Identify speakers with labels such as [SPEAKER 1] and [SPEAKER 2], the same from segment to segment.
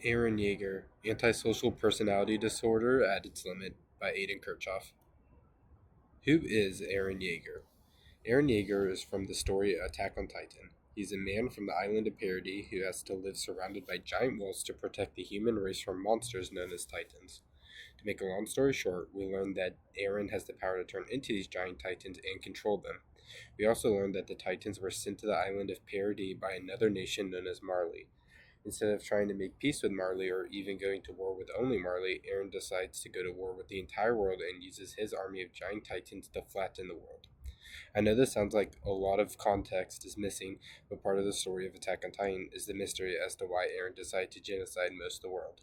[SPEAKER 1] Eren Yeager, Antisocial Personality Disorder at its Limit by Aiden Kirchoff. Who is Eren Yeager? Eren Yeager is from the story Attack on Titan. He's a man from the island of Paradis who has to live surrounded by giant walls to protect the human race from monsters known as Titans. To make a long story short, we learn that Eren has the power to turn into these giant Titans and control them. We also learned that the Titans were sent to the island of Paradis by another nation known as Marley. Instead of trying to make peace with Marley or even going to war with only Marley, Eren decides to go to war with the entire world and uses his army of giant titans to flatten the world. I know this sounds like a lot of context is missing, but part of the story of Attack on Titan is the mystery as to why Eren decided to genocide most of the world.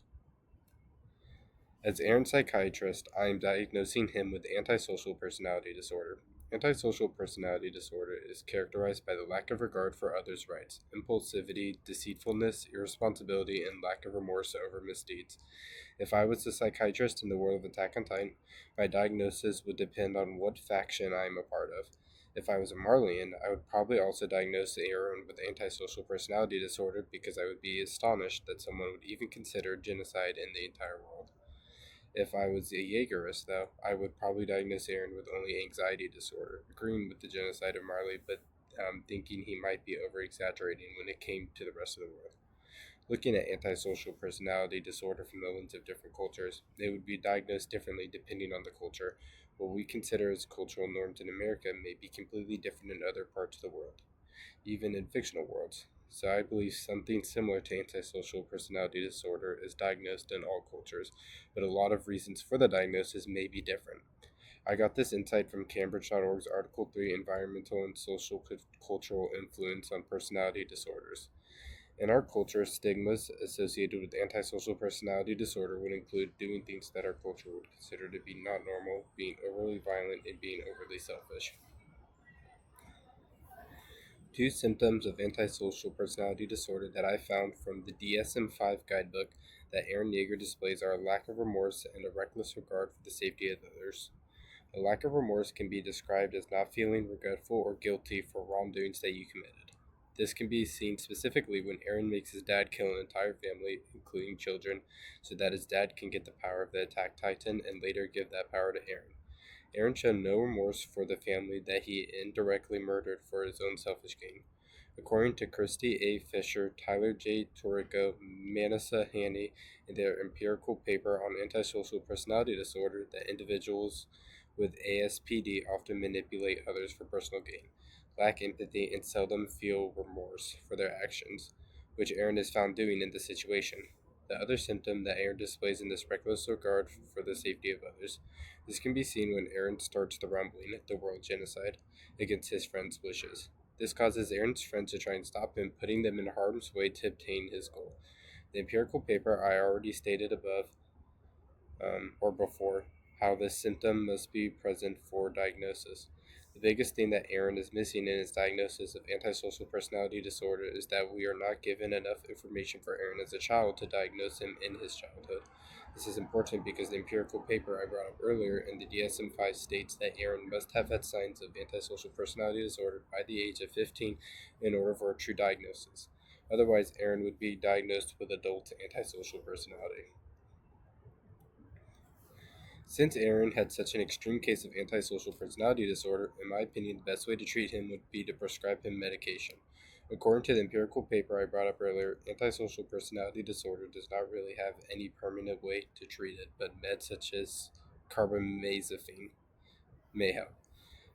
[SPEAKER 1] As Aaron's psychiatrist, I am diagnosing him with antisocial personality disorder. Antisocial personality disorder is characterized by the lack of regard for others' rights, impulsivity, deceitfulness, irresponsibility, and lack of remorse over misdeeds. If I was a psychiatrist in the world of Attack on Titan, my diagnosis would depend on what faction I am a part of. If I was a Marleyan, I would probably also diagnose Aaron with antisocial personality disorder because I would be astonished that someone would even consider genocide in the entire world. If I was a Yeagerist, though, I would probably diagnose Aaron with only anxiety disorder, agreeing with the genocide of Marley, but thinking he might be over exaggerating when it came to the rest of the world. Looking at antisocial personality disorder from the lens of different cultures, they would be diagnosed differently depending on the culture. What we consider as cultural norms in America may be completely different in other parts of the world, even in fictional worlds. So I believe something similar to antisocial personality disorder is diagnosed in all cultures, but a lot of reasons for the diagnosis may be different. I got this insight from Cambridge.org's Article 3 Environmental and Social Cultural Influence on Personality Disorders. In our culture, stigmas associated with antisocial personality disorder would include doing things that our culture would consider to be not normal, being overly violent, and being overly selfish. Two symptoms of antisocial personality disorder that I found from the DSM-5 guidebook that Aaron Yeager displays are a lack of remorse and a reckless regard for the safety of others. A lack of remorse can be described as not feeling regretful or guilty for wrongdoings that you committed. This can be seen specifically when Aaron makes his dad kill an entire family, including children, so that his dad can get the power of the attack titan and later give that power to Aaron. Aaron showed no remorse for the family that he indirectly murdered for his own selfish gain. According to Christy A. Fisher, Tyler J. Torrico, Manasa Haney, in their empirical paper on antisocial personality disorder, that individuals with ASPD often manipulate others for personal gain, lack empathy, and seldom feel remorse for their actions, which Aaron is found doing in this situation. The other symptom that Aaron displays in this reckless regard for the safety of others. This can be seen when Aaron starts the rumbling, the world genocide, against his friends' wishes. This causes Aaron's friends to try and stop him, putting them in harm's way to obtain his goal. The empirical paper I already stated above, or before, how this symptom must be present for diagnosis. The biggest thing that Aaron is missing in his diagnosis of antisocial personality disorder is that we are not given enough information for Aaron as a child to diagnose him in his childhood. This is important because the empirical paper I brought up earlier in the DSM-5 states that Aaron must have had signs of antisocial personality disorder by the age of 15 in order for a true diagnosis. Otherwise, Aaron would be diagnosed with adult antisocial personality. Since Aaron had such an extreme case of antisocial personality disorder, in my opinion, the best way to treat him would be to prescribe him medication. According to the empirical paper I brought up earlier, antisocial personality disorder does not really have any permanent way to treat it, but meds such as carbamazepine may help.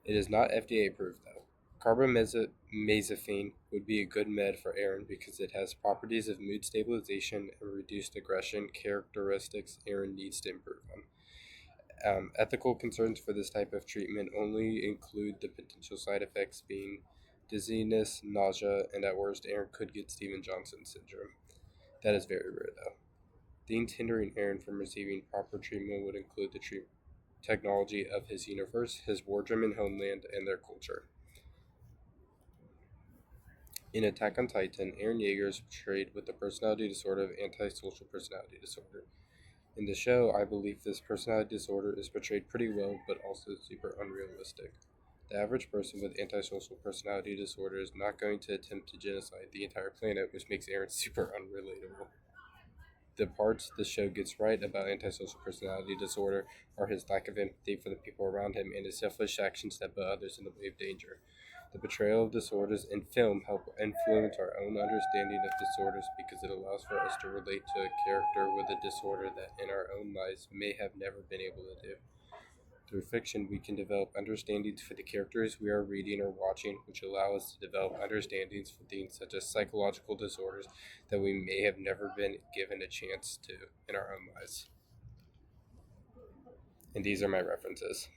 [SPEAKER 1] It is not FDA approved though. Carbamazepine would be a good med for Aaron because it has properties of mood stabilization and reduced aggression, characteristics Aaron needs to improve on. Ethical concerns for this type of treatment only include the potential side effects being dizziness, nausea, and at worst, Aaron could get Steven Johnson syndrome. That is very rare, though. Things hindering Aaron from receiving proper treatment would include the technology of his universe, his wardrobe and homeland, and their culture. In Attack on Titan, Eren Yeager is portrayed with the personality disorder of antisocial personality disorder. In the show, I believe this personality disorder is portrayed pretty well, but also super unrealistic. The average person with antisocial personality disorder is not going to attempt to genocide the entire planet, which makes Eren super unrelatable. The parts the show gets right about antisocial personality disorder are his lack of empathy for the people around him and his selfish actions that put others in the way of danger. The portrayal of disorders in film help influence our own understanding of disorders because it allows for us to relate to a character with a disorder that in our own lives may have never been able to do. Through fiction, we can develop understandings for the characters we are reading or watching, which allow us to develop understandings for things such as psychological disorders that we may have never been given a chance to in our own lives. And these are my references.